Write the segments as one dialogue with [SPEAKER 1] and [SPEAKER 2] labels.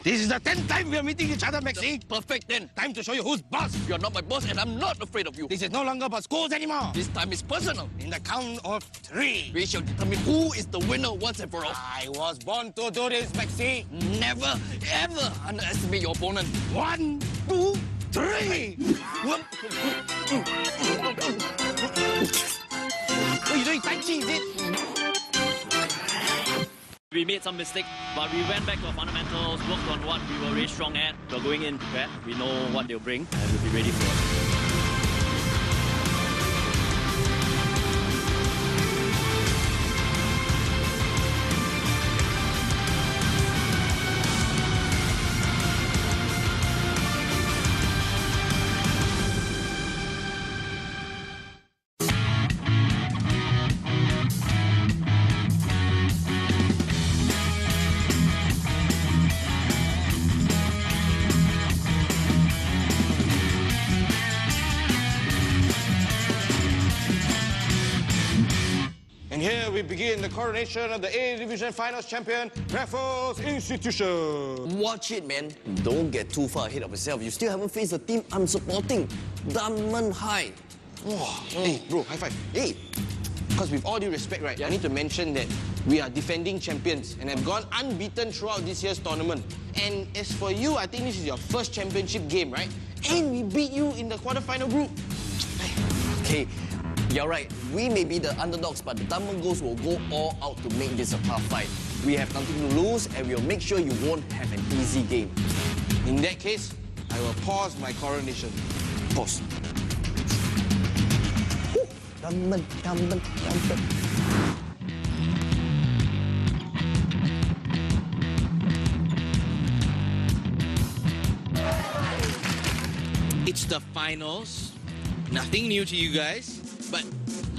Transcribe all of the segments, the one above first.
[SPEAKER 1] This is the 10th time we are meeting each other, Maxi.
[SPEAKER 2] Perfect then.
[SPEAKER 1] Time to show you who's boss.
[SPEAKER 2] You're not my boss and I'm not afraid of you.
[SPEAKER 1] This is no longer about scores anymore.
[SPEAKER 2] This time is personal.
[SPEAKER 1] In the count of 3.
[SPEAKER 2] We shall determine who is the winner once and for all.
[SPEAKER 1] I was born to do this, Maxi.
[SPEAKER 2] Never, ever underestimate your opponent.
[SPEAKER 1] 1, 2, 3.
[SPEAKER 2] Whoop.
[SPEAKER 1] What are you doing? Tai Chi, is it?
[SPEAKER 3] We made some mistakes, but we went back to our fundamentals, worked on what we were really strong at. We're going in prepared. We know what they'll bring, and we'll be ready for it.
[SPEAKER 1] And here we begin the coronation of the A Division Finals champion, Raffles Institution.
[SPEAKER 2] Watch it, man. Don't get too far ahead of yourself. You still haven't faced the team I'm supporting, Dunman High.
[SPEAKER 1] Oh, hey, bro, high five.
[SPEAKER 2] Hey,
[SPEAKER 1] Because with all due respect, right, I need to mention that we are defending champions and have gone unbeaten throughout this year's tournament. And as for you, I think this is your first championship game, right? And we beat you in the quarterfinal group.
[SPEAKER 2] okay, you're right. We may be the underdogs, but the Dunman Ghosts will go all out to make this a tough fight. We have nothing to lose, and we'll make sure you won't have an easy game.
[SPEAKER 1] In that case, I will pause my coronation.
[SPEAKER 2] Pause. Dunman.
[SPEAKER 4] It's the finals. Nothing new to you guys, but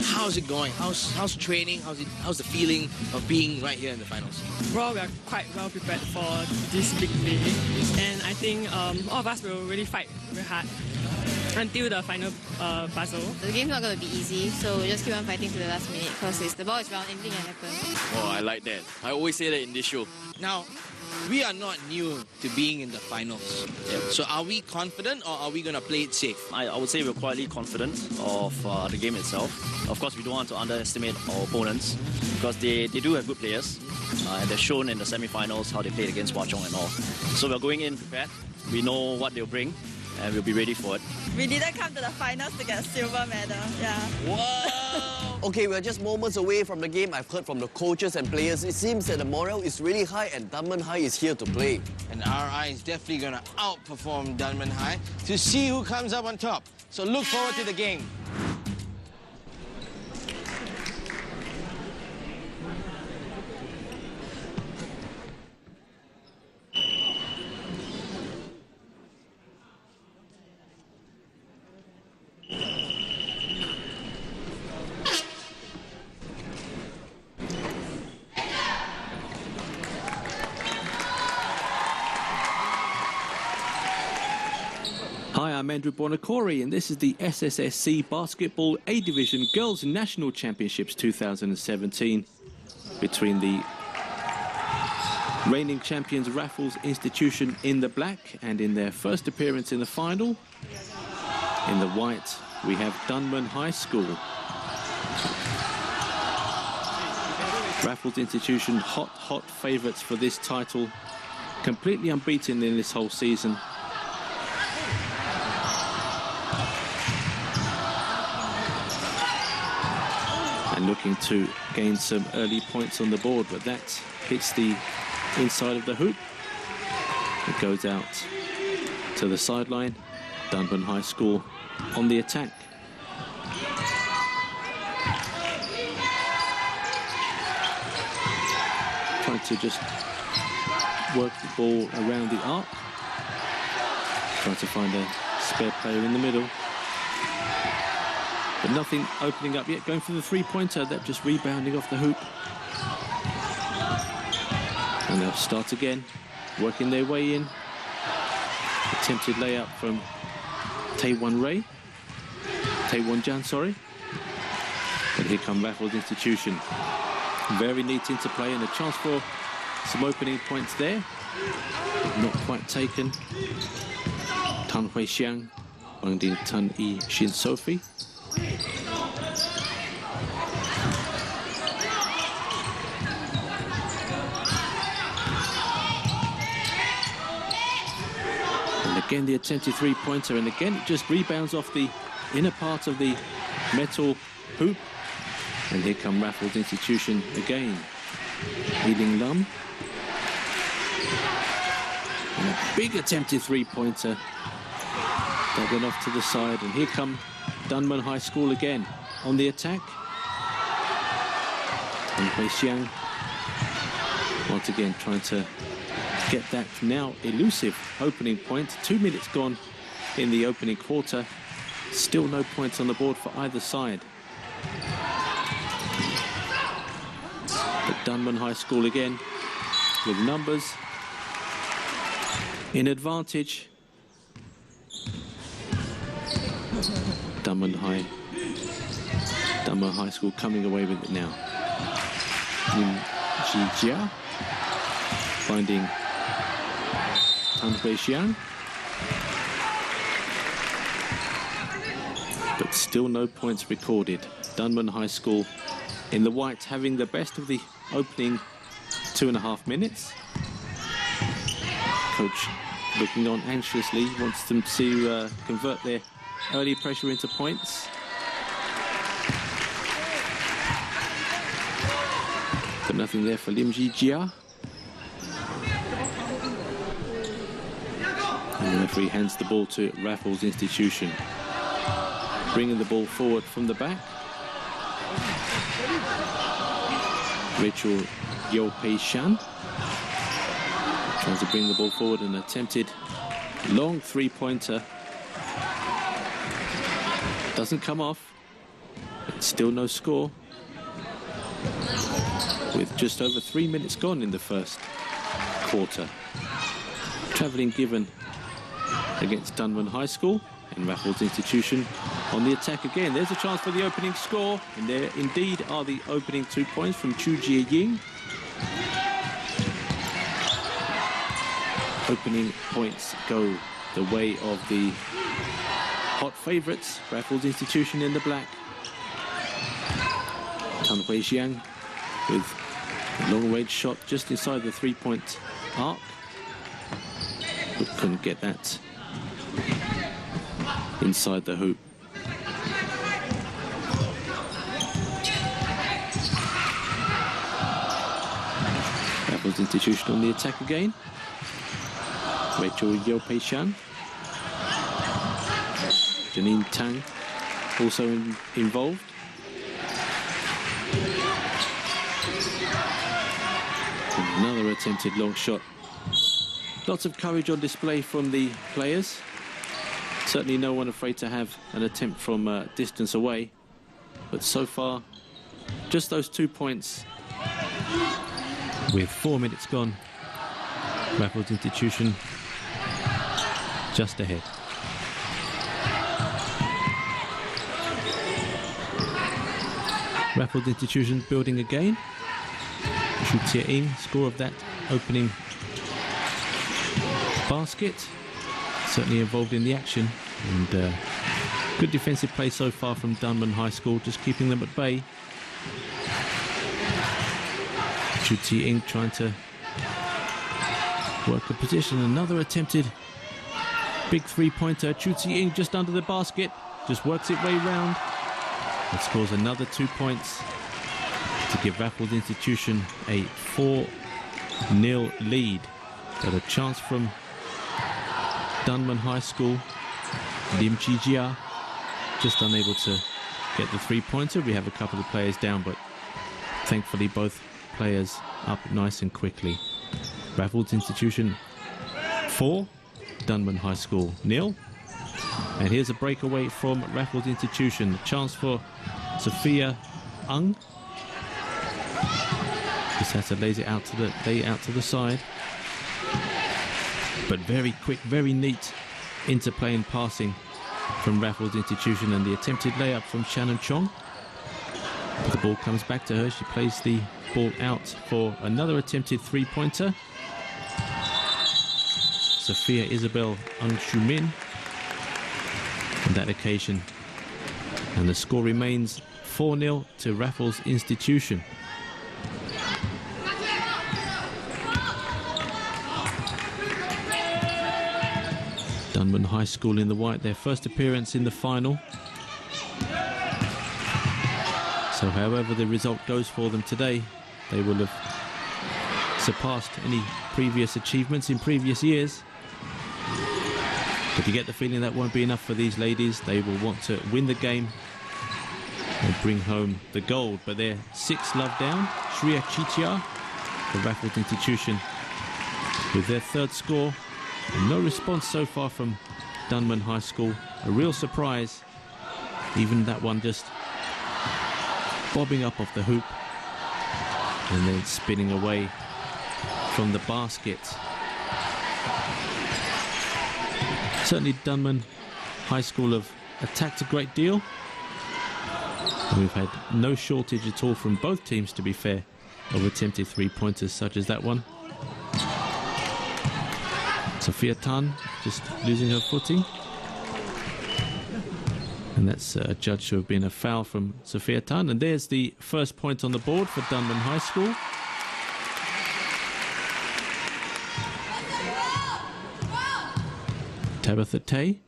[SPEAKER 4] how's it going? How's training? How's the feeling of being right here in the finals?
[SPEAKER 5] Well, we are quite well prepared for this big day, and I think all of us will really fight very hard until the final puzzle.
[SPEAKER 6] The game's not going to be easy, so we just keep on fighting to the last minute because the ball is round, anything can happen.
[SPEAKER 3] Oh, I like that. I always say that in this show.
[SPEAKER 4] Now, we are not new to being in the finals.
[SPEAKER 3] Yep.
[SPEAKER 4] So are we confident or are we going to play it safe?
[SPEAKER 3] I would say we're quietly confident of the game itself. Of course, we don't want to underestimate our opponents because they do have good players. And they've shown in the semi-finals how they played against Hwa Chong and all. So we're going in prepared. We know what they'll bring and we'll be ready for it.
[SPEAKER 7] We didn't come to the finals to get a silver medal, yeah.
[SPEAKER 2] Whoa! Okay, we're just moments away from the game. I've heard from the coaches and players. It seems that the morale is really high and Dunman High is here to play.
[SPEAKER 1] And RI is definitely going to outperform Dunman High to see who comes up on top. So look forward to the game.
[SPEAKER 8] Hi, I'm Andrew Bonacore, and this is the SSSC Basketball A Division Girls National Championships 2017 between the reigning champions Raffles Institution in the black and in their first appearance in the final. In the white, we have Dunman High School. Raffles Institution, hot favourites for this title, completely unbeaten in this whole season. And looking to gain some early points on the board, but that hits the inside of the hoop. It goes out to the sideline. Dunman High School on the attack. Trying to just work the ball around the arc. Trying to find a spare player in the middle. But nothing opening up yet. Going for the three-pointer, that just rebounding off the hoop. And they'll start again, working their way in. Attempted layup from Taewon Jan, sorry. But here come Raffles Institution. Very neat interplay and a chance for some opening points there, but not quite taken. Tan Hui Xiang finding Tan Yi Shin Sophie. And again the attempted three-pointer, and again it just rebounds off the inner part of the metal hoop. And here come Raffles Institution again. Healing Lum. And a big attempted three-pointer that went off to the side. And here come Dunman High School again on the attack. And Hui Xiang once again trying to get that now elusive opening point. 2 minutes gone in the opening quarter. Still no points on the board for either side. But Dunman High School again with numbers in advantage. Dunman High School coming away with it now. Lim Jia finding Tan Hui Xiang. But still no points recorded. Dunman High School in the white having the best of the opening 2.5 minutes. Coach looking on anxiously, wants them to convert their early pressure into points. But nothing there for Lim Jia. And the referee hands the ball to Raffles Institution. Bringing the ball forward from the back. Rachel Yo Pei Shan trying to bring the ball forward, and attempted long three-pointer. Doesn't come off. But still no score. With just over 3 minutes gone in the first quarter. Travelling given against Dunman High School, and Raffles Institution on the attack again. There's a chance for the opening score, and there indeed are the opening 2 points from Chu Jie Ying. Opening points go the way of the hot favourites, Raffles Institution in the black. Tan Hui Xiang with a long-range shot just inside the three-point arc, but couldn't get that inside the hoop. Raffles Institution on the attack again. Rachel Yo Pei Shan. Janine Tang also involved. And another attempted long shot. Lots of courage on display from the players. Certainly no one afraid to have an attempt from distance away. But so far, just those 2 points. With 4 minutes gone, Raffles Institution just ahead. Raffles Institution building again. Chu Jie-ying, score of that opening basket. Certainly involved in the action, and good defensive play so far from Dunman High School, just keeping them at bay. Chu Jie-ying trying to work the position. Another attempted big three-pointer. Chu Jie-ying just under the basket, just works it way round and scores another 2 points to give Raffles Institution a 4-0 lead. Got a chance from Dunman High School. Lim Jia just unable to get the three-pointer. We have a couple of players down, but thankfully both players up nice and quickly. Raffles Institution 4, Dunman High School 0. And here's a breakaway from Raffles Institution. Chance for Sophia Ng. Just has to lay it out to the side. But very quick, very neat interplay and passing from Raffles Institution, and the attempted layup from Shannon Chong. The ball comes back to her. She plays the ball out for another attempted three-pointer. Sophia Isabel Ang-Shu-min on that occasion. And the score remains 4-0 to Raffles Institution. Dunman High School in the white, their first appearance in the final. So however the result goes for them today, they will have surpassed any previous achievements in previous years. But you get the feeling that won't be enough for these ladies. They will want to win the game and bring home the gold. But they're 6-love down. Shreya Chitia, the Raffles Institution, with their third score. And no response so far from Dunman High School. A real surprise. Even that one just bobbing up off the hoop and then spinning away from the basket. Certainly Dunman High School have attacked a great deal. And we've had no shortage at all from both teams, to be fair, of attempted three-pointers such as that one. Sophia Tan just losing her footing. And that's judged to have been a foul from Sophia Tan. And there's the first point on the board for Dunman High School. Tabitha Tay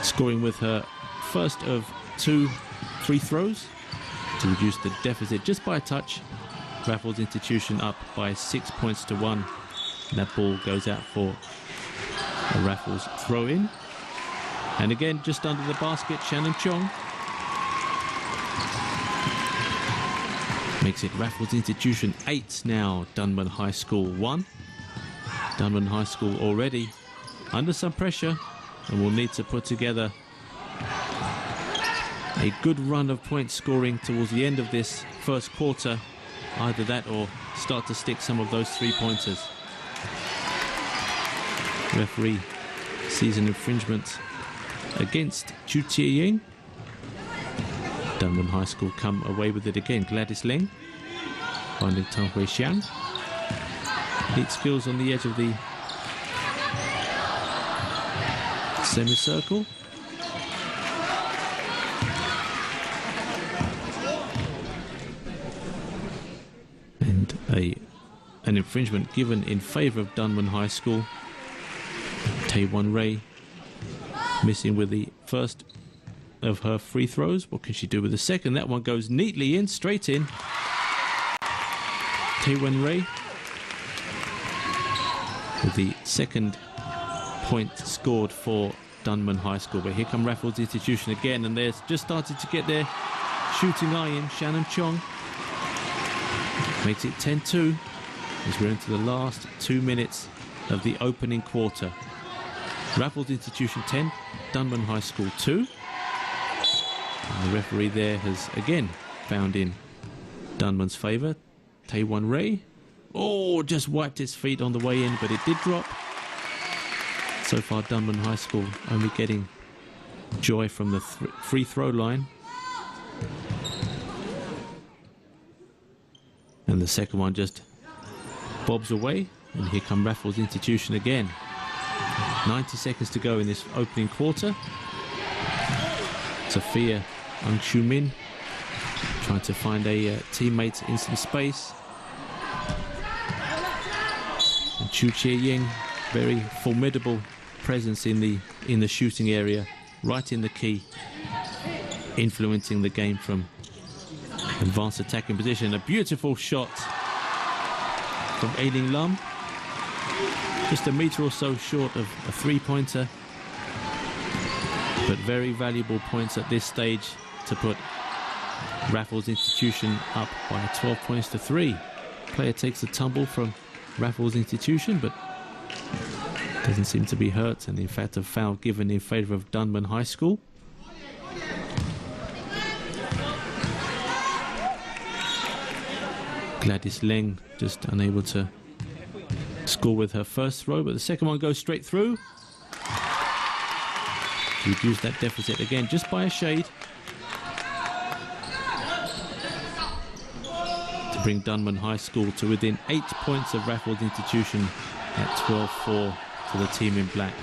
[SPEAKER 8] scoring with her first of 2 free throws to reduce the deficit just by a touch. Raffles Institution up by 6 points to 1. And that ball goes out for a Raffles throw-in. And again, just under the basket, Shannon Chong makes it Raffles Institution 8 now, Dunman High School 1. Dunman High School already under some pressure and will need to put together a good run of point scoring towards the end of this first quarter. Either that or start to stick some of those three-pointers. Referee sees an infringement against Chu Chie-ying. Dunman High School come away with it again. Gladys Leng finding Tang Hui Xiang. Neat skills on the edge of the semicircle. And an infringement given in favour of Dunman High School. Taewon Ray missing with the first of her free throws. What can she do with the second? That one goes neatly in, straight in. Taewon Ray with the second point scored for Dunman High School. But here come Raffles Institution again, and they're just started to get their shooting eye in. Shannon Chong makes it 10-2 as we're into the last 2 minutes of the opening quarter. Raffles Institution 10, Dunman High School 2. And the referee there has again found in Dunman's favour. Taewon Ray, oh, just wiped his feet on the way in, but it did drop. So far Dunman High School only getting joy from the free throw line. And the second one just bobs away, and here come Raffles Institution again. 90 seconds to go in this opening quarter. Sophia Ang-Shu-min trying to find a teammate in some space. And Chu Chie-ying, very formidable presence in the shooting area, right in the key, influencing the game from advanced attacking position. A beautiful shot from Ailing Lam, just a metre or so short of a three-pointer, but very valuable points at this stage to put Raffles Institution up by 12 points to 3. Player takes a tumble from Raffles Institution, but doesn't seem to be hurt, and in fact a foul given in favour of Dunman High School. Gladys Leng just unable to score with her first throw, but the second one goes straight through. to reduce that deficit again just by a shade, to bring Dunman High School to within 8 points of Raffles Institution at 12-4 to the team in black.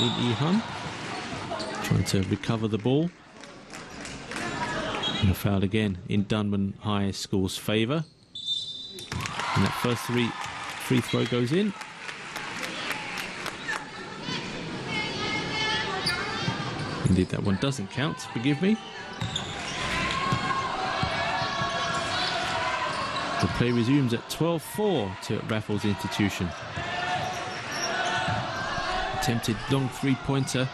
[SPEAKER 8] Lin Yi-hun trying to recover the ball. And a foul again in Dunman High School's favour. And that first free throw goes in. Indeed, that one doesn't count, forgive me. The play resumes at 12-4 to Raffles Institution. Attempted long three-pointer.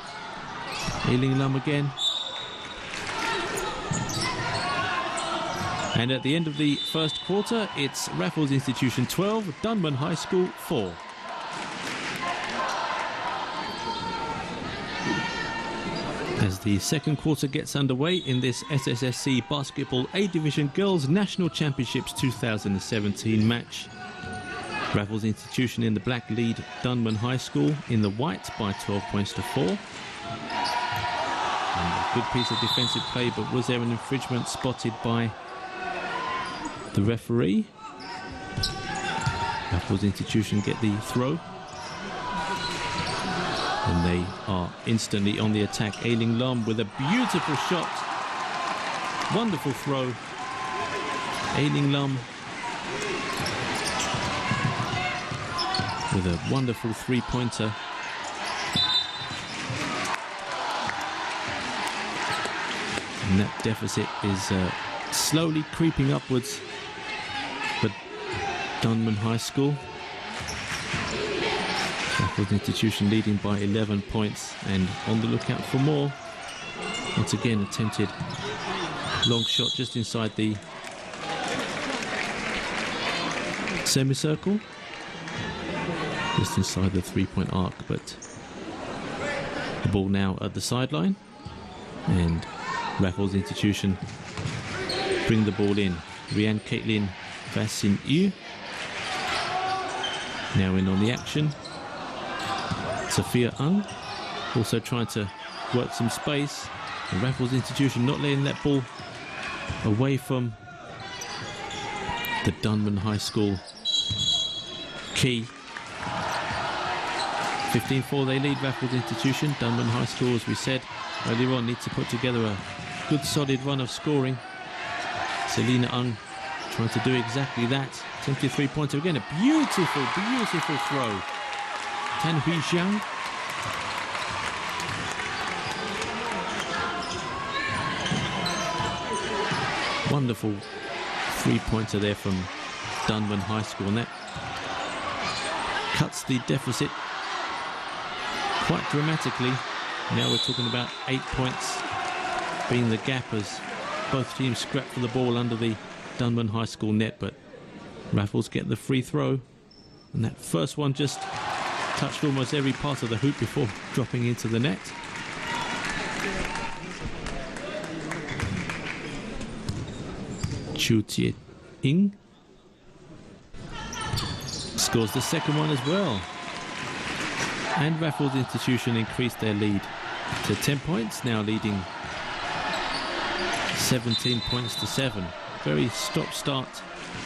[SPEAKER 8] Ailing Lum again. And at the end of the first quarter, it's Raffles Institution 12, Dunman High School 4. As the second quarter gets underway in this SSSC Basketball A Division Girls National Championships 2017 match. Raffles Institution in the black lead Dunman High School in the white by 12 points to 4. And a good piece of defensive play, but was there an infringement spotted by the referee? Raffles Institution get the throw. And they are instantly on the attack. Ailing Lum with a beautiful shot. Wonderful throw. Ailing Lum with a wonderful three-pointer. And that deficit is slowly creeping upwards. But Dunman High School, Raffles Institution leading by 11 points and on the lookout for more. Once again, attempted long shot just inside the semicircle, just inside the three-point arc, but the ball now at the sideline, and Raffles Institution bring the ball in. Rian Caitlin Vassin Yu now in on the action. Sophia Ng also trying to work some space. And Raffles Institution not letting that ball away from the Dunman High School key. 15-4 they lead Raffles Institution. Dunman High School, as we said earlier on, needs to put together a good solid run of scoring. Selina Ng trying to do exactly that. 23-pointer again, a beautiful throw. Tan Hui Xiang. Wonderful three-pointer there from Dunman High School, and that cuts the deficit quite dramatically. Now we're talking about 8 points being the gap as both teams scrap for the ball under the Dunman High School net, but Raffles get the free throw, and that first one just touched almost every part of the hoop before dropping into the net. Chu Jie-ing scores the second one as well. And Raffles Institution increased their lead to 10 points, now leading 17 points to 7. Very stop-start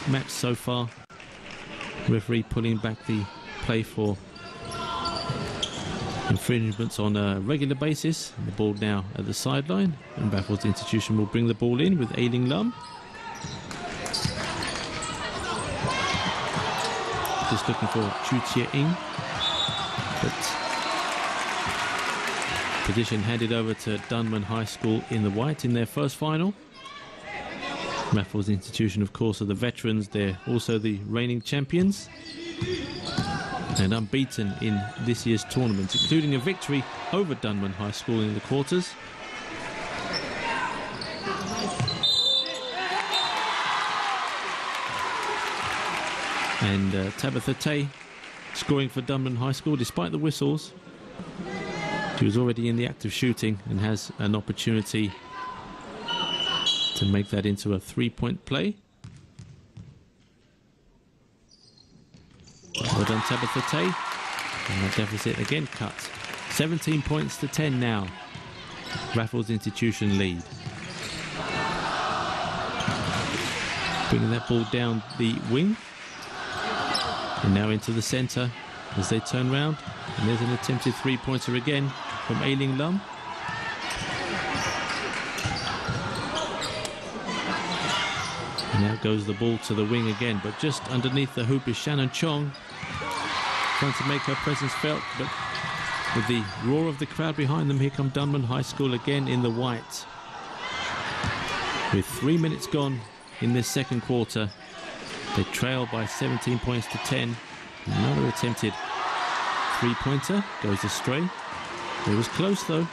[SPEAKER 8] match so far. Referee pulling back the play for infringements on a regular basis. And the ball now at the sideline, and Raffles Institution will bring the ball in with Ailing Lum. Just looking for Chu Jie-ing, but position handed over to Dunman High School in the white in their first final. Raffles Institution, of course, are the veterans. They're also the reigning champions and unbeaten in this year's tournament, including a victory over Dunman High School in the quarters. And Tabitha Tay scoring for Dunman High School despite the whistles. She was already in the act of shooting and has an opportunity to make that into a three-point play. Well done, from Tabitha Tay. And that deficit again cut. 17 points to 10 now. Raffles Institution lead. Bringing that ball down the wing. And now into the centre as they turn round. And there's an attempted three-pointer again from Ailing Lum. And now goes the ball to the wing again, but just underneath the hoop is Shannon Chong, trying to make her presence felt, but with the roar of the crowd behind them, here come Dunman High School again in the white. With 3 minutes gone in this second quarter, they trail by 17 points to 10. Another attempted three-pointer goes astray. It was close though.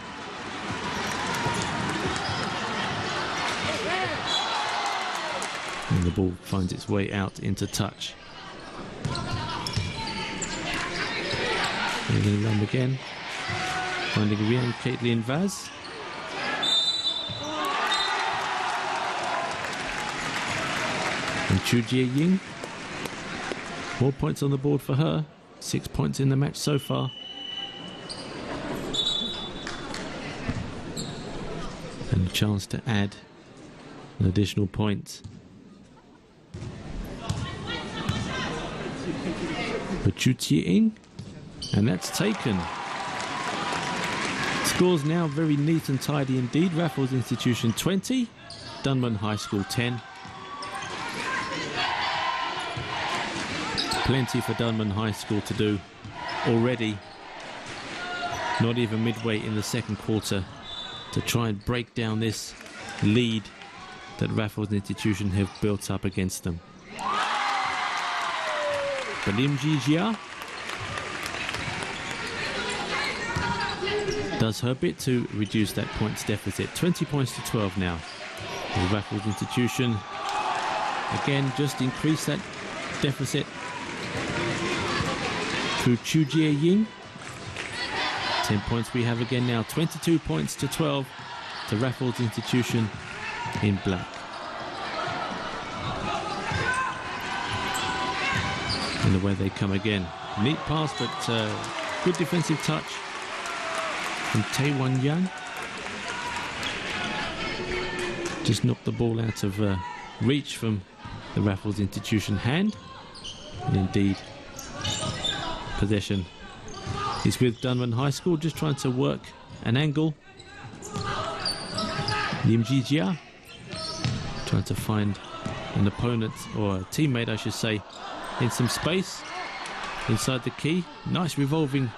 [SPEAKER 8] And the ball finds its way out into touch. Ailing Lum again, finding Rian Caitlin Vaz. And Chu Jie Ying. 4 points on the board for her. 6 points in the match so far. And a chance to add an additional point. For Chu Jie Ying. And that's taken. Scores now very neat and tidy indeed. Raffles Institution 20, Dunman High School 10. Plenty for Dunman High School to do already. Not even midway in the second quarter to try and break down this lead that Raffles Institution have built up against them. But Lim Ji Jia does her bit to reduce that points deficit. 20 points to 12 now. The Raffles Institution again just increase that deficit through Chu Jie Ying. 10 points we have again now. 22 points to 12 to Raffles Institution in black. And away they come again. Neat pass, but good defensive touch from Taewon Yang. Just knocked the ball out of reach from the Raffles Institution hand. And indeed, possession is with Dunman High School, just trying to work an angle. Lim Ji Jia trying to find an opponent, or a teammate I should say, in some space inside the key. Nice revolving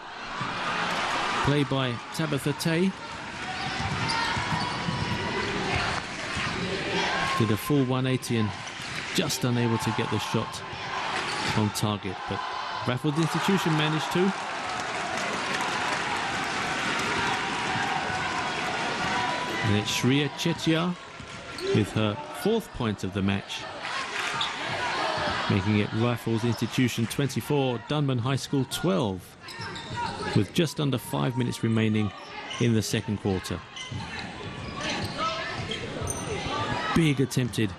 [SPEAKER 8] play by Tabitha Tay. Did a full 180 and just unable to get the shot on target, but Raffles Institution managed to. And it's Shreya Chetia with her 4th point of the match, making it Raffles Institution 24, Dunman High School 12, with just under 5 minutes remaining in the second quarter. Big attempted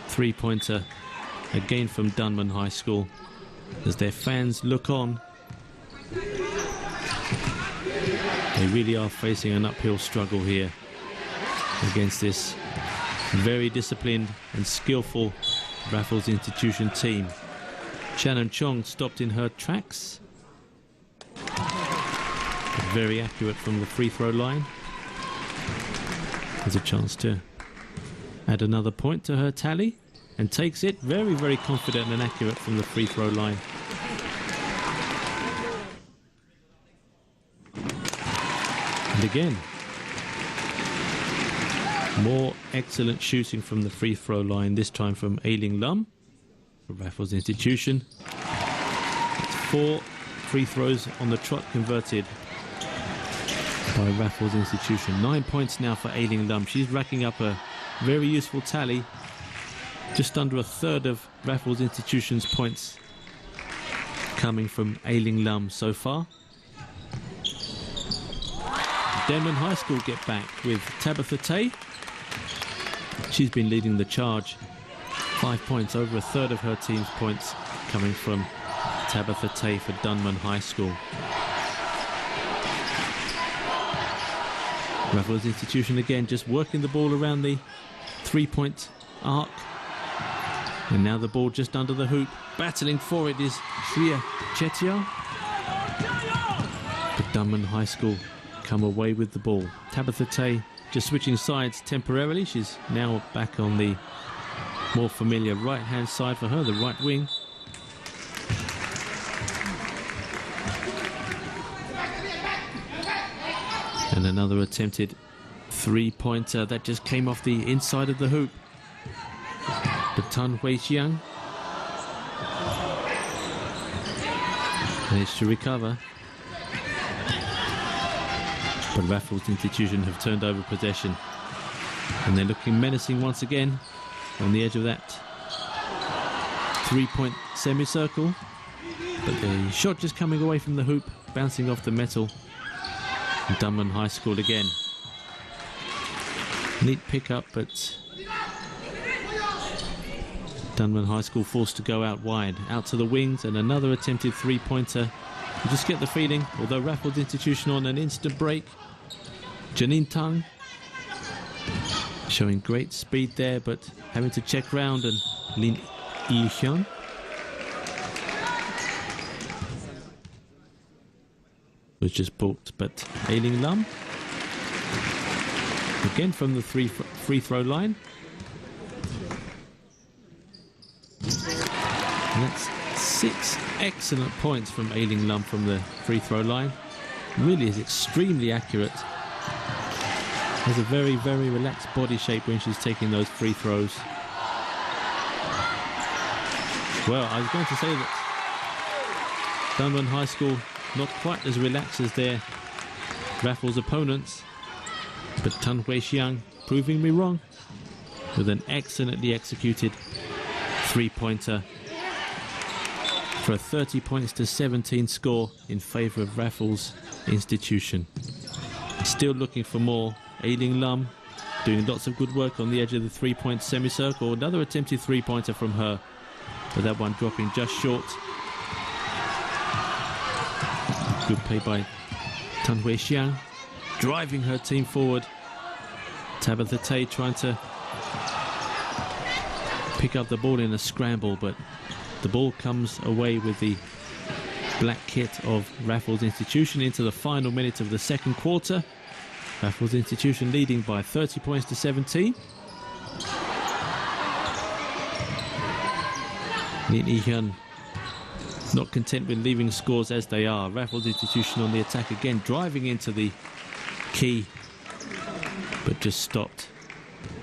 [SPEAKER 8] three-pointer again from Dunman High School as their fans look on. They really are facing an uphill struggle here against this very disciplined and skillful Raffles Institution team. Shannon Chong stopped in her tracks. Very accurate from the free throw line. There's a chance to add another point to her tally, and takes it very, very confident and accurate from the free throw line. And again, more excellent shooting from the free throw line, this time from Ailing Lum for Raffles Institution. It's 4 free throws on the trot converted by Raffles Institution. 9 points now for Ailing Lum. She's racking up a very useful tally. Just under a third of Raffles Institution's points coming from Ailing Lum so far. Dunman High School get back with Tabitha Tay. She's been leading the charge. 5 points, over a third of her team's points coming from Tabitha Tay for Dunman High School. Raffles Institution again just working the ball around the three-point arc. And now the ball just under the hoop. Battling for it is Shreya Chettiar. But Dunman High School come away with the ball. Tabitha Tay just switching sides temporarily. She's now back on the more familiar right-hand side for her, the right wing. And another attempted three-pointer that just came off the inside of the hoop. But Tan Hui Xiang managed to recover. But Raffles Institution have turned over possession. And they're looking menacing once again on the edge of that three-point semicircle. But the shot just coming away from the hoop, bouncing off the metal. And Dunman High School again. Neat pick-up, but Dunman High School forced to go out wide, out to the wings, and another attempted three-pointer. You just get the feeling, although Raffles Institution on an instant break, Janine Tang showing great speed there, but having to check round, and Lin Yi-hyun was just balked, but Ailing Lam again from the free throw line. And that's 6 excellent points from Ailing Lam from the free throw line. Really is extremely accurate. Has a very, very relaxed body shape when she's taking those free throws. Well, I was going to say that Dunman High School not quite as relaxed as their Raffles opponents, but Tan Hui Xiang proving me wrong with an excellently executed three-pointer for a 30 points to 17 score in favour of Raffles Institution. Still looking for more. Ailing Lam doing lots of good work on the edge of the three-point semicircle. Another attempted three-pointer from her, but that one dropping just short. Good play by Tan Hui Xiang, driving her team forward. Tabitha Tay trying to pick up the ball in a scramble, but the ball comes away with the black kit of Raffles Institution into the final minute of the second quarter. Raffles Institution leading by 30 points to 17. Lin Yi-hyun not content with leaving scores as they are. Raffles Institution on the attack again, driving into the key, but just stopped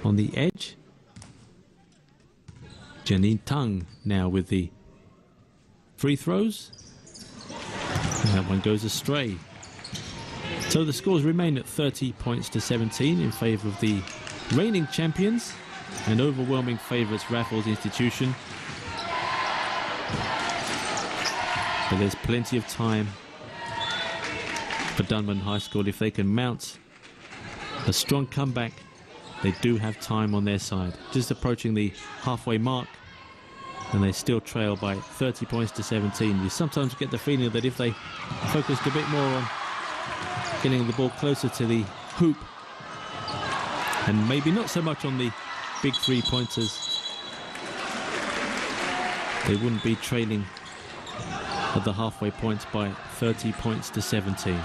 [SPEAKER 8] on the edge. Janine Tang now with the free throws. And that one goes astray. So the scores remain at 30 points to 17 in favour of the reigning champions and overwhelming favourites Raffles Institution. But there's plenty of time for Dunman High School. If they can mount a strong comeback, they do have time on their side. Just approaching the halfway mark, and they still trail by 30 points to 17. You sometimes get the feeling that if they focused a bit more on getting the ball closer to the hoop, and maybe not so much on the big three-pointers, they wouldn't be trailing at the halfway points by 30 points to 17.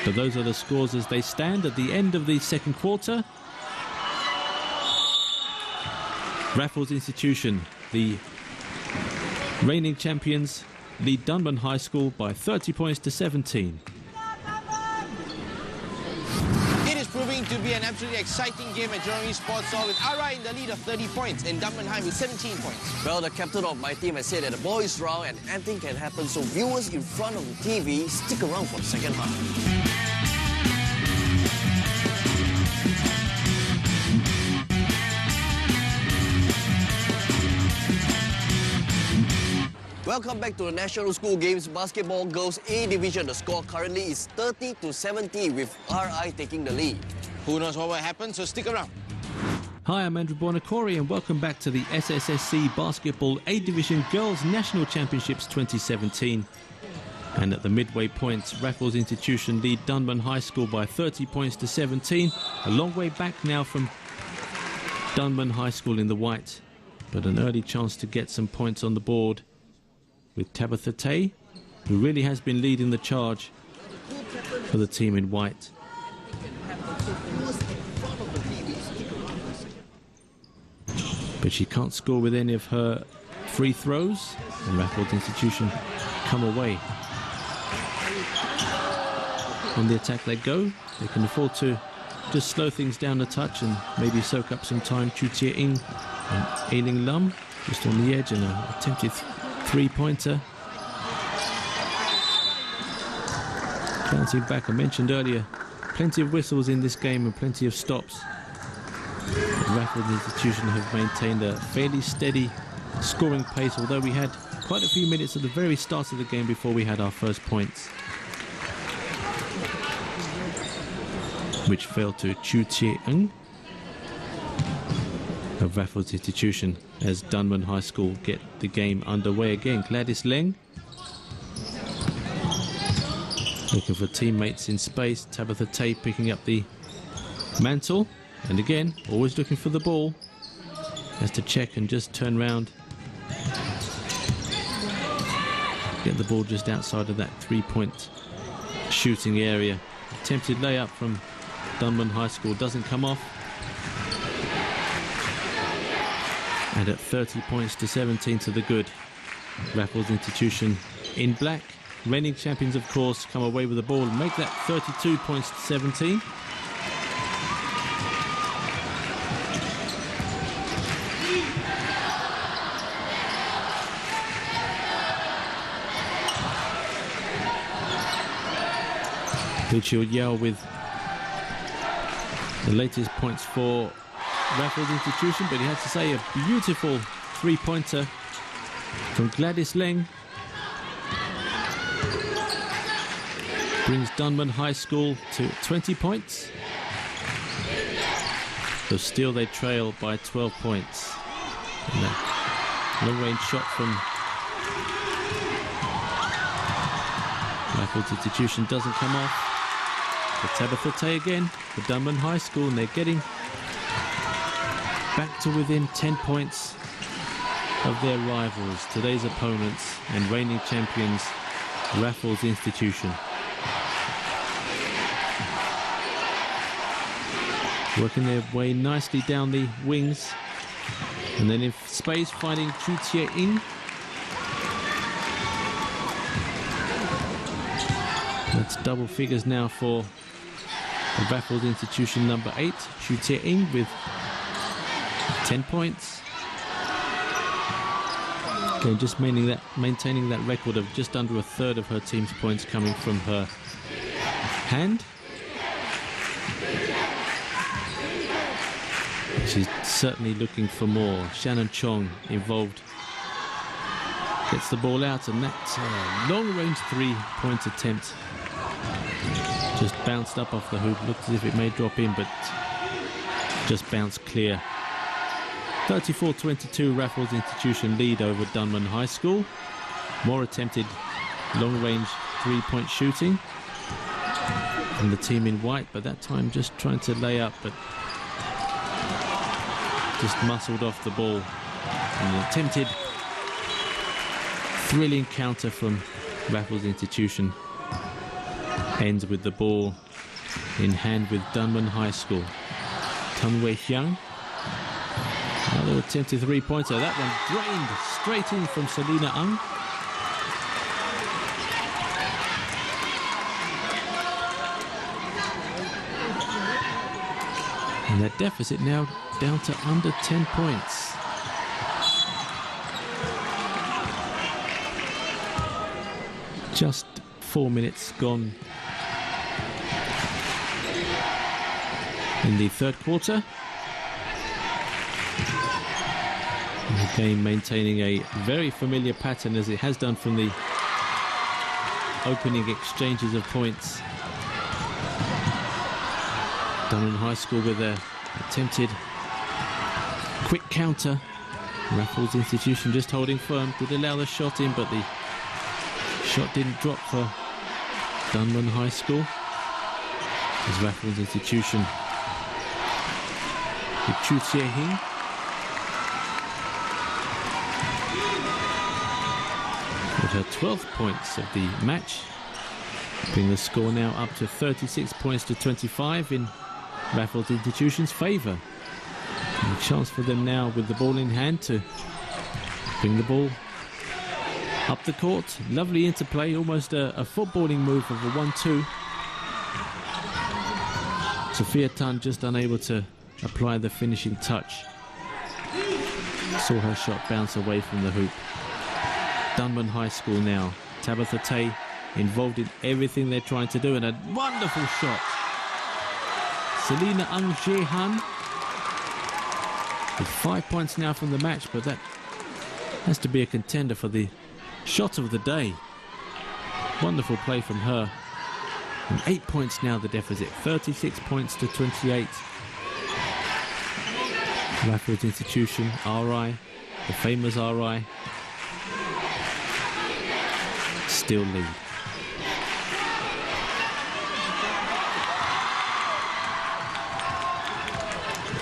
[SPEAKER 8] But those are the scores as they stand at the end of the second quarter. Raffles Institution, the reigning champions, lead Dunman High School by 30 points to 17.
[SPEAKER 1] It is proving to be an absolutely exciting game at Jurong East Sports Hall with Ara in the lead of 30 points and Dunman High with 17 points.
[SPEAKER 2] Well, the captain of my team has said that the ball is round and anything can happen, so viewers in front of the TV, stick around for the second half. Welcome back to the National School Games Basketball Girls A Division. The score currently is 30 to 70 with RI taking the lead.
[SPEAKER 1] Who knows what will happen, so stick around.
[SPEAKER 8] Hi, I'm Andrew Buonacore and welcome back to the SSSC Basketball A Division Girls National Championships 2017. And at the midway points, Raffles Institution lead Dunman High School by 30 points to 17. A long way back now from Dunman High School in the white, but an early chance to get some points on the board with Tabitha Tay, who really has been leading the charge for the team in white. But she can't score with any of her free throws, and Raffles Institution come away. On the attack they go. They can afford to just slow things down a touch and maybe soak up some time. Chu Chia Ing and Ailing Lam just on the edge, and an attempted three-pointer. Bouncing back, I mentioned earlier, plenty of whistles in this game and plenty of stops. Raffles Institution have maintained a fairly steady scoring pace, although we had quite a few minutes at the very start of the game before we had our first points, which fell to Chu Chie-Ng of Raffles Institution as Dunman High School get the game underway again. Gladys Leng looking for teammates in space. Tabitha Tay picking up the mantle. And again, always looking for the ball. Has to check and just turn round. Get the ball just outside of that three-point shooting area. Attempted layup from Dunman High School doesn't come off. And at 30 points to 17 to the good. Raffles Institution in black. Reigning champions, of course, come away with the ball and make that 32 points to 17. Liu Yao with the latest points for Raffles Institution, but he had to say a beautiful three-pointer from Gladys Leng brings Dunman High School to 20 points. So still they trail by 12 points. And that long-range shot from Raffles Institution doesn't come off. But Tabitha Tay again for Dunman High School, and they're getting back to within 10 points of their rivals, today's opponents and reigning champions, Raffles Institution. Working their way nicely down the wings, and then in space finding Chu Chie-Ing. That's double figures now for the Raffles Institution number 8, Chu Chie-Ing with 10 points. Again, just maintaining that record of just under a third of her team's points coming from her hand. She's certainly looking for more. Shannon Chong involved. Gets the ball out, and that's a long-range three-point attempt. Just bounced up off the hoop. Looked as if it may drop in, but just bounced clear. 34-22 Raffles Institution lead over Dunman High School. More attempted long-range three-point shooting from the team in white, but that time just trying to lay up, but just muscled off the ball. And an attempted thrilling counter from Raffles Institution ends with the ball in hand with Dunman High School. Tang Wei Hyang. Another attempted three-pointer. That one drained straight in from Selina Ang. And that deficit now down to under 10 points. Just 4 minutes gone in the third quarter. And the game maintaining a very familiar pattern as it has done from the opening exchanges of points. Dunman High School with an attempted quick counter. Raffles Institution just holding firm, did allow the shot in, but the shot didn't drop for Dunman High School. As Raffles Institution with Chu Hing. With her 12th points of the match, bring the score now up to 36 points to 25 in Raffles Institution's favour. And a chance for them now with the ball in hand to bring the ball up the court. Lovely interplay, almost a footballing move of a 1-2. Sophia Tan just unable to apply the finishing touch. Saw her shot bounce away from the hoop. Dunman High School now. Tabitha Tay involved in everything they're trying to do, and a wonderful shot. Selina Ang Jehan with 5 points now from the match, but that has to be a contender for the shot of the day. Wonderful play from her. And 8 points now the deficit, 36 points to 28. Raffles Institution, RI, the famous RI, still lead.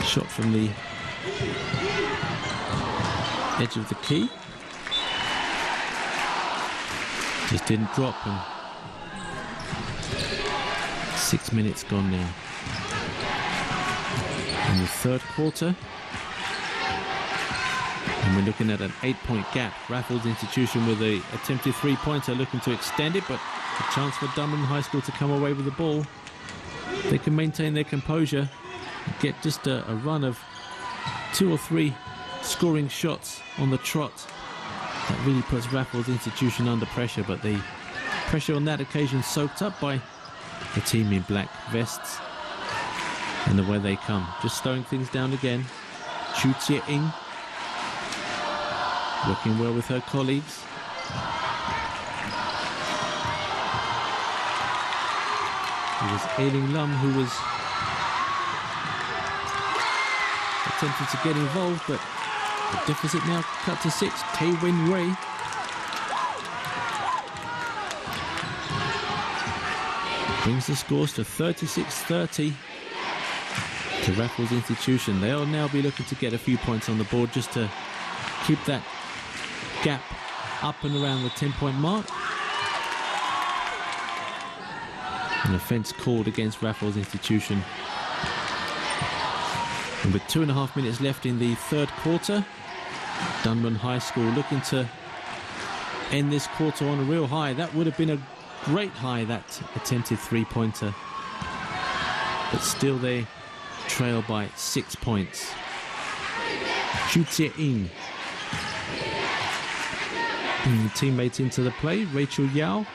[SPEAKER 8] Shot from the edge of the key. Just didn't drop, and 6 minutes gone now. In the third quarter. And we're looking at an 8-point gap. Raffles Institution with a attempted three-pointer looking to extend it, but a chance for Dunman High School to come away with the ball. They can maintain their composure, get just a run of 2 or 3 scoring shots on the trot. That really puts Raffles Institution under pressure, but the pressure on that occasion soaked up by the team in black vests. And away they come, just slowing things down again. Chu Jie-ing working well with her colleagues. It was Ailing Lam who was attempting to get involved, but the deficit now cut to 6. Tay Wen Wei brings the scores to 36-30 to Raffles Institution. They'll now be looking to get a few points on the board just to keep that gap up and around the 10-point mark. An offence called against Raffles Institution. And with 2.5 minutes left in the third quarter, Dunman High School looking to end this quarter on a real high. That would have been a great high, that attempted three-pointer. But still they trail by 6 points. Chu Jie-ing. Teammates into the play, Rachel Yao.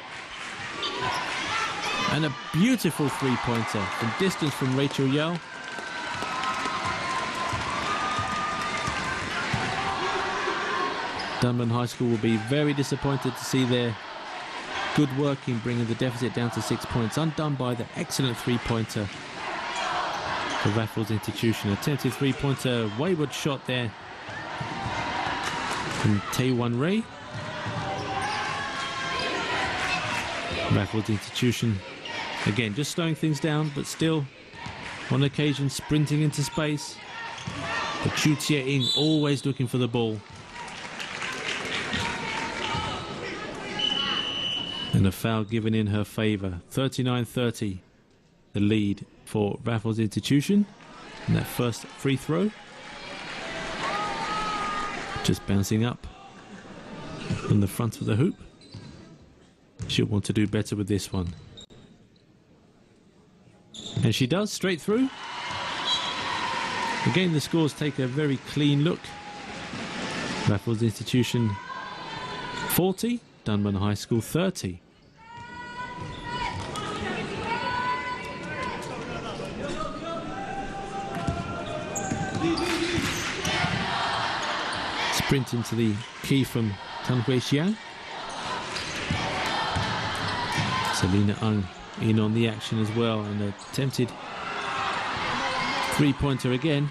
[SPEAKER 8] And a beautiful three-pointer from distance from Rachel Yao. Dunman High School will be very disappointed to see their good work in bringing the deficit down to 6 points, undone by the excellent three-pointer for Raffles Institution. Attempted three-pointer, wayward shot there from Tay Wan Ray. Raffles Institution again just slowing things down, but still on occasion sprinting into space. But Chu Jie-ing always looking for the ball. And a foul given in her favour. 39-30 the lead for Raffles Institution. And that first free throw just bouncing up from the front of the hoop. She'll want to do better with this one. And she does, straight through. Again, the scores take a very clean look. Raffles Institution 40, Dunman High School 30. Sprint into the key from Tan Hui Xiang. Selina Ang in on the action as well, and attempted three-pointer again,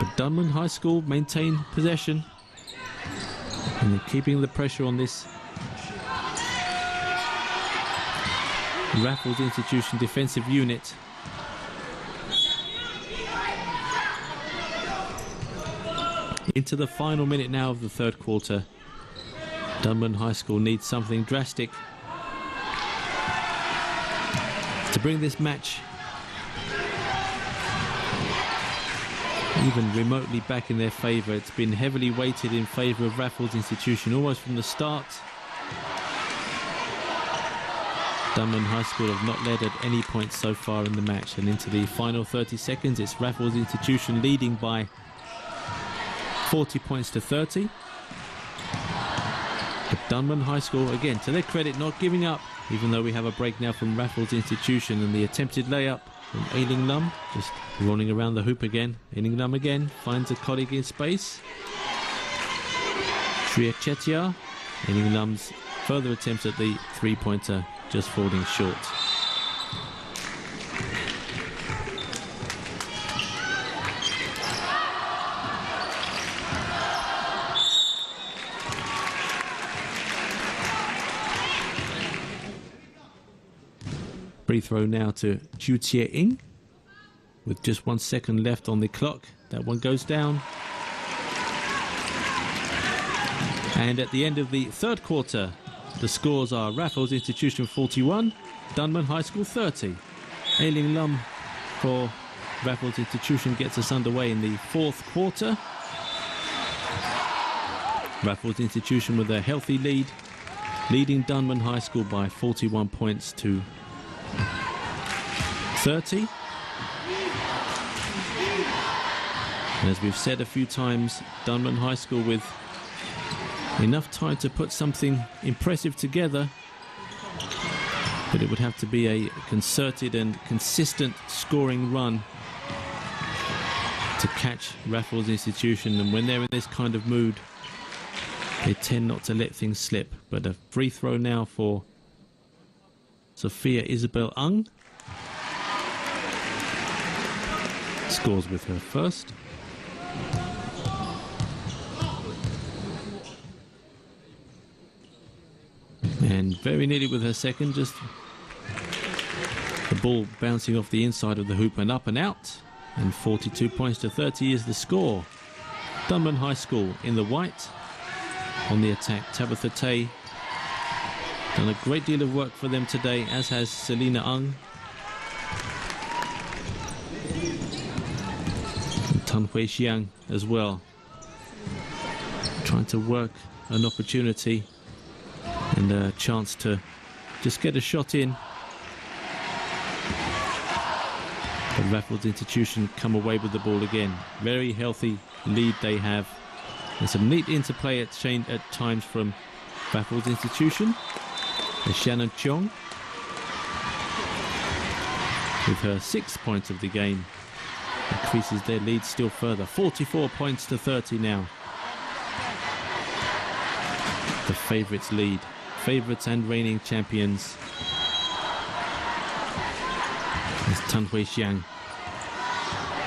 [SPEAKER 8] But Dunman High School maintain possession. And they're keeping the pressure on this Raffles Institution defensive unit. Into the final minute now of the third quarter. Dunman High School needs something drastic to bring this match even remotely back in their favour. It's been heavily weighted in favour of Raffles Institution almost from the start. Dunman High School have not led at any point so far in the match, and into the final 30 seconds it's Raffles Institution leading by 40 points to 30. But Dunman High School, again, to their credit, not giving up, even though we have a break now from Raffles Institution, and the attempted layup from Ailing Lum, just rolling around the hoop again. Ailing Lum again finds a colleague in space. Shriya Chetia. Ailing Lum's further attempts at the three-pointer just falling short. Free throw now to Chu Chie Ing with just 1 second left on the clock. That one goes down. And at the end of the third quarter, the scores are Raffles Institution 41, Dunman High School 30. Ailing Lum for Raffles Institution gets us underway in the fourth quarter. Raffles Institution with a healthy lead, leading Dunman High School by 41 points to 30. And as we've said a few times, Dunman High School with enough time to put something impressive together, but it would have to be a concerted and consistent scoring run to catch Raffles Institution, and when they're in this kind of mood they tend not to let things slip. But a free throw now for Sophia Isabel Ung. Scores with her first. And very nearly with her second, just the ball bouncing off the inside of the hoop and up and out. And 42 points to 30 is the score. Dunman High School in the white. On the attack, Tabitha Tay. Done a great deal of work for them today, as has Selina Ung. And Tan Hui Xiang as well. Trying to work an opportunity and a chance to just get a shot in. But Raffles Institution come away with the ball again. Very healthy lead they have. There's some neat interplay at times from Raffles Institution. There's Shannon Cheong with her 6 points of the game. Increases their lead still further. 44 points to 30 now. The favourites lead. Favourites and reigning champions. There's Tan Hui Xiang.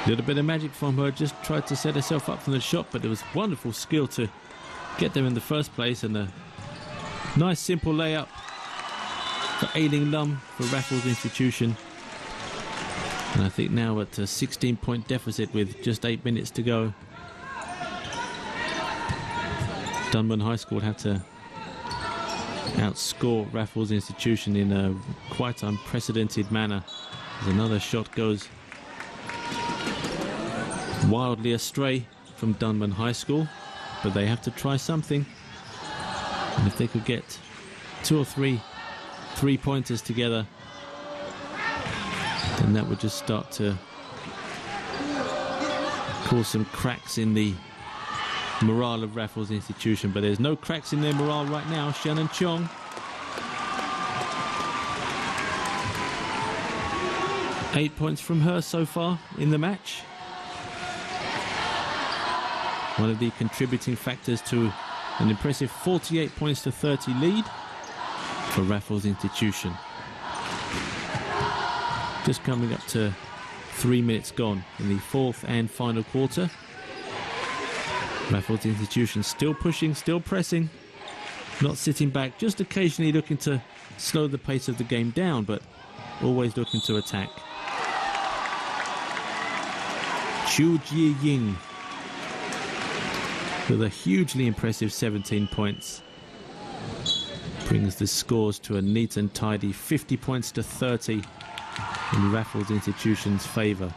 [SPEAKER 8] A little bit of magic from her, just tried to set herself up from the shot, but it was wonderful skill to get there in the first place, and a nice simple layup for Ailing Lum for Raffles Institution. And I think now at a 16-point deficit with just 8 minutes to go, Dunman High School have to outscore Raffles Institution in a quite unprecedented manner. As another shot goes wildly astray from Dunman High School, but they have to try something. And if they could get 2 or 3 three-pointers together, then that would just start to cause some cracks in the morale of Raffles Institution. But there's no cracks in their morale right now. Shannon Chong. Eight points from her so far in the match. One of the contributing factors to an impressive 48 points to 30 lead for Raffles Institution. Just coming up to 3 minutes gone in the fourth and final quarter. Raffles Institution still pushing, still pressing, not sitting back, just occasionally looking to slow the pace of the game down, but always looking to attack. Chu Jie-ying with a hugely impressive 17 points. Brings the scores to a neat and tidy 50 points to 30 in Raffles Institution's favour.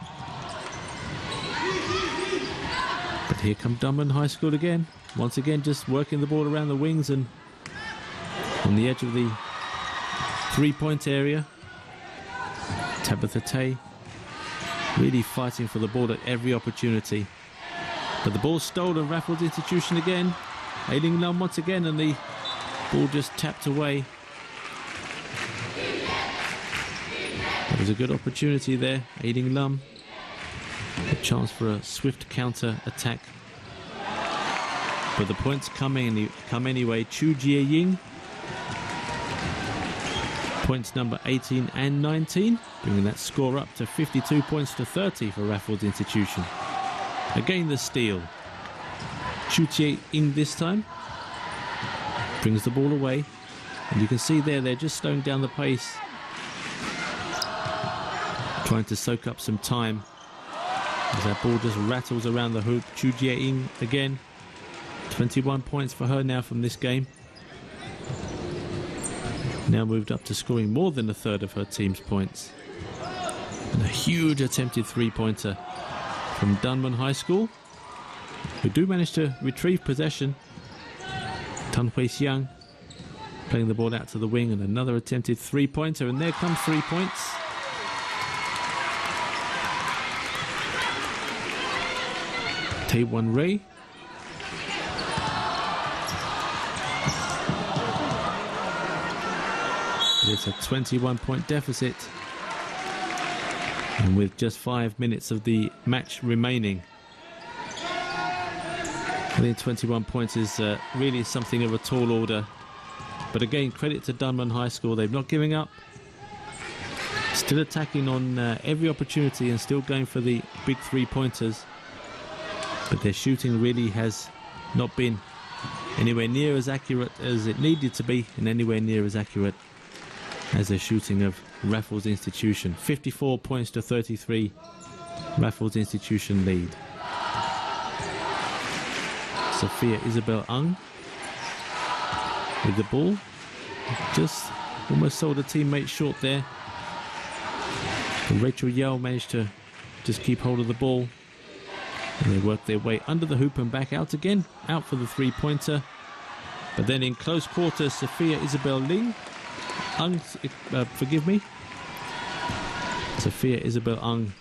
[SPEAKER 8] But here come Dunman High School again. Once again, just working the ball around the wings and on the edge of the three-point area. Tabitha Tay really fighting for the ball at every opportunity. But the ball's stolen, Raffles Institution again. Ailing Lum once again, and the ball just tapped away. That was a good opportunity there, Ailing Lum. A chance for a swift counter attack. But the points come anyway. Chu Jie-ying. Points number 18 and 19, bringing that score up to 52 points to 30 for Raffles Institution. Again the steal. Chu Jie-ying this time. Brings the ball away. And you can see there, they're just slowing down the pace. Trying to soak up some time. As that ball just rattles around the hoop. Chu Jie-ying again. 21 points for her now from this game. Now moved up to scoring more than a third of her team's points. And a huge attempted three-pointer from Dunman High School, who do manage to retrieve possession. Tan Hui-xiang playing the ball out to the wing, and another attempted three-pointer, and there comes 3 points. Tae-Wan Ray. It's a 21-point deficit, and with just 5 minutes of the match remaining, I think 21 points is really something of a tall order. But again, credit to Dunman High School, they've not giving up, still attacking on every opportunity and still going for the big three-pointers, but their shooting really has not been anywhere near as accurate as it needed to be, and anywhere near as accurate as the shooting of Raffles Institution. 54 points to 33, Raffles Institution lead. Sophia Isabel Ng with the ball. Just almost sold a teammate short there. But Rachel Yeo managed to just keep hold of the ball. And they work their way under the hoop and back out again. Out for the three-pointer. But then in close quarters, Sophia Isabel Ling. Sophia Isabel Ng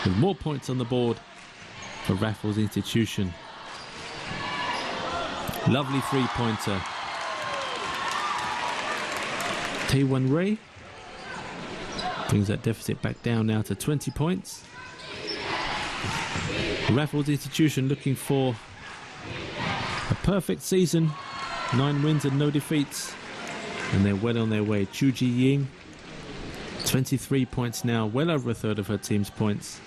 [SPEAKER 8] with more points on the board for Raffles Institution. Lovely three-pointer. Tae-Wan Ray brings that deficit back down now to 20 points. Raffles Institution looking for a perfect season. 9 wins and no defeats. And they're well on their way. Chu Jie-ying, 23 points now, well over a third of her team's points.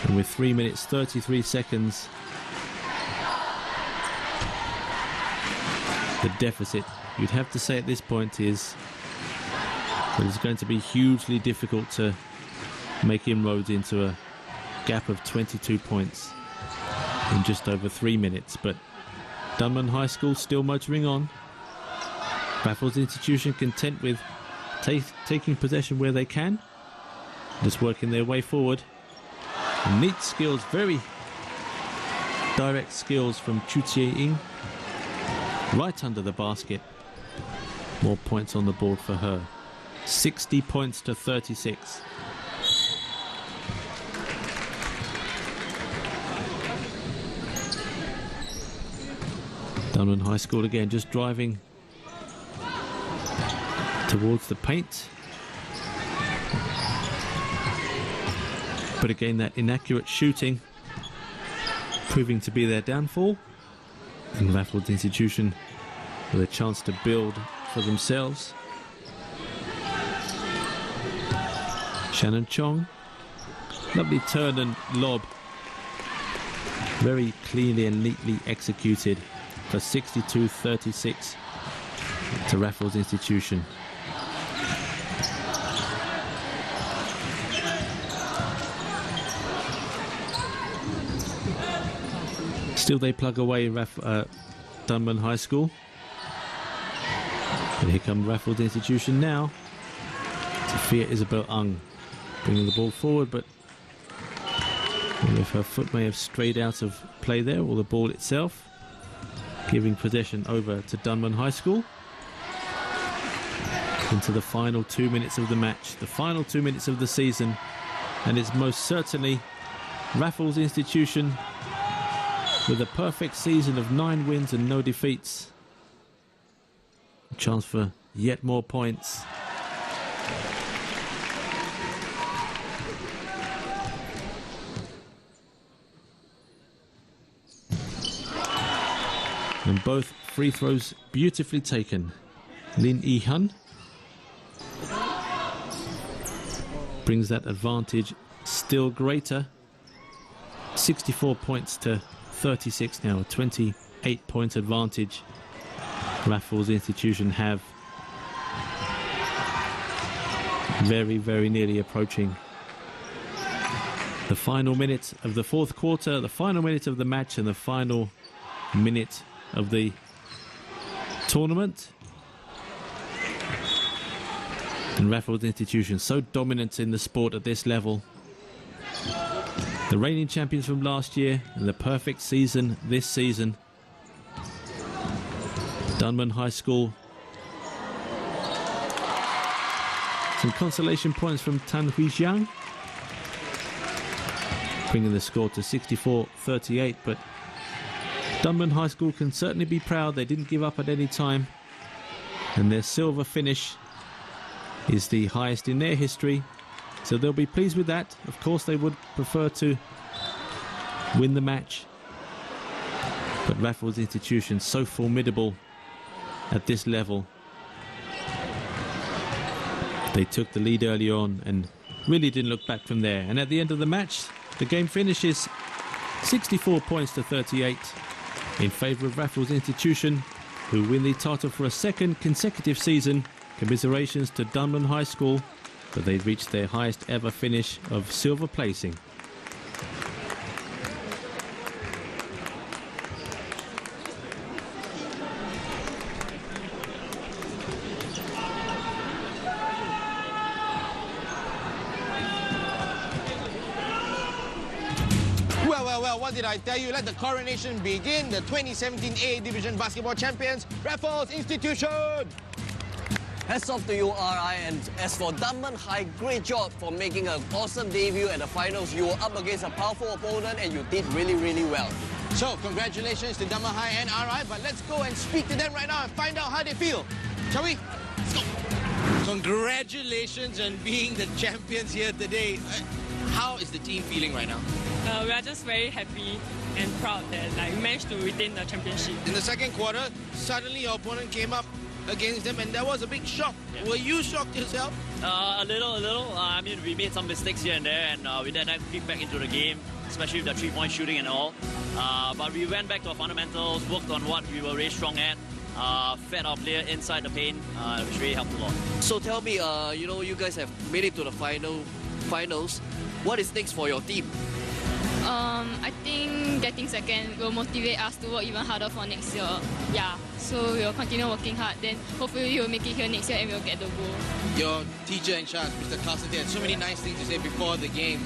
[SPEAKER 8] And with 3 minutes 33 seconds, the deficit, you'd have to say at this point, is that it's going to be hugely difficult to make inroads into a gap of 22 points in just over 3 minutes. But Dunman High School still motoring on. Raffles Institution content with taking possession where they can, just working their way forward. Neat skills, very direct skills from Chu Jie-ying. Right under the basket. More points on the board for her. 60 points to 36. Dunman High School again, just driving towards the paint. But again, that inaccurate shooting proving to be their downfall. And Raffles Institution with a chance to build for themselves. Shannon Chong, lovely turn and lob Very cleanly and neatly executed for 62-36 to Raffles Institution. Still they plug away Dunman High School. And here come Raffles Institution now. Sophia Isabel Ung bringing the ball forward, but if her foot may have strayed out of play there, or the ball itself, giving possession over to Dunman High School. Into the final 2 minutes of the match, the final 2 minutes of the season, and it's most certainly Raffles Institution with a perfect season of 9 wins and no defeats. A chance for yet more points. And both free throws beautifully taken. Lin Yi-hun brings that advantage still greater. 64 points to 36 now, a 28-point advantage Raffles Institution have. Very, very nearly approaching the final minute of the fourth quarter, the final minute of the match, and the final minute of the tournament. And Raffles Institution so dominant in the sport at this level. The reigning champions from last year and the perfect season this season. Dunman High School. Some consolation points from Tan Hui Jiang, bringing the score to 64-38, but Dunman High School can certainly be proud. They didn't give up at any time, and their silver finish is the highest in their history, so they'll be pleased with that. Of course they would prefer to win the match, but Raffles Institution so formidable at this level. They took the lead early on and really didn't look back from there, and at the end of the match the game finishes 64 points to 38 in favour of Raffles Institution, who win the title for a second consecutive season. Commiserations to Dunman High School, but they reached their highest ever finish of silver placing.
[SPEAKER 1] Well, what did I tell you? Let the coronation begin. The 2017 A Division Basketball Champions, Raffles Institution!
[SPEAKER 2] Hats off to you, RI, and as for Dunman High, great job for making an awesome debut at the finals. You were up against a powerful opponent and you did really, really well.
[SPEAKER 1] So, congratulations to Dunman High and RI, but let's go and speak to them right now and find out how they feel. Shall we? Let's go. Congratulations on being the champions here today. How is the team feeling right now?
[SPEAKER 5] We are just very happy and proud that we managed to retain the championship.
[SPEAKER 1] In the second quarter, suddenly your opponent came up against them, and that was a big shock. Yeah. Were you shocked yourself?
[SPEAKER 3] A little. I mean, we made some mistakes here and there, and we then had to creep back into the game, especially with the three-point shooting and all. But we went back to our fundamentals, worked on what we were really strong at, fed our player inside the paint, which really helped a lot.
[SPEAKER 2] So tell me, you know, you guys have made it to the finals. What is next for your team?
[SPEAKER 6] I think getting second will motivate us to work even harder for next year. Yeah, so we'll continue working hard. Then hopefully we'll make it here next year and we'll get the goal.
[SPEAKER 1] Your teacher in charge, Mr. Carlson, had so many nice things to say before the game.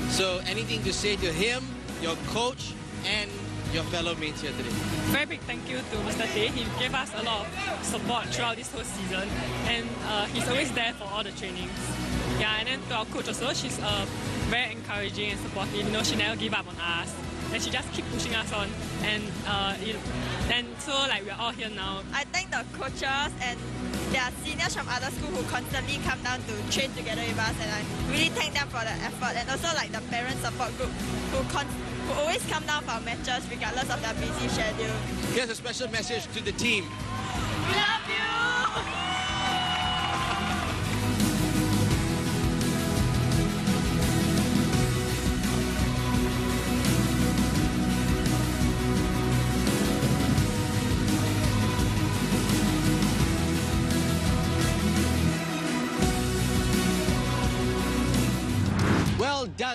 [SPEAKER 1] So anything to say to him, your coach, and your fellow mates here today?
[SPEAKER 5] Very big thank you to Mr. Tay. He gave us a lot of support throughout this whole season, and he's always there for all the trainings. Yeah, and then to our coach also, she's very encouraging and supportive. You know, she never give up on us, and she just keep pushing us on. And so we're all here now.
[SPEAKER 7] I thank the coaches and their seniors from other schools who constantly come down to train together with us, and I really thank them for the effort. And also the parent support group who always come down for our matches regardless of their busy schedule.
[SPEAKER 1] Here's a special message to the team.
[SPEAKER 7] We love you!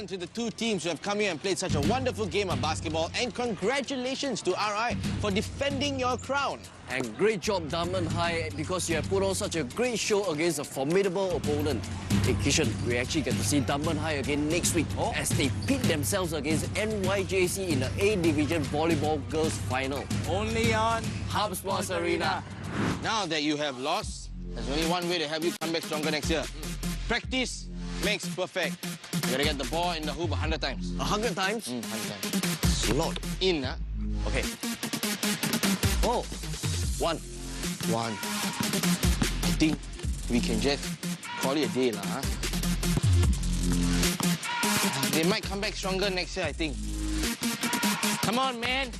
[SPEAKER 1] done to the two teams who have come here and played such a wonderful game of basketball, and congratulations to RI for defending your crown.
[SPEAKER 2] And great job, Dunman High, because you have put on such a great show against a formidable opponent. Hey, Kishan, we actually get to see Dunman High again next week as they pit themselves against NYJC in the A Division Volleyball Girls Final.
[SPEAKER 1] Only on
[SPEAKER 2] HubSpot Arena.
[SPEAKER 1] Now that you have lost, there's only one way to help you come back stronger next year. Practice makes perfect. You gotta get the ball in the hoop 100 times.
[SPEAKER 2] 100 times?
[SPEAKER 1] 100 times.
[SPEAKER 2] It's a lot.
[SPEAKER 1] In,
[SPEAKER 2] Okay. Oh, one.
[SPEAKER 1] I think we can just call it a day, huh? They might come back stronger next year, I think. Come on, man.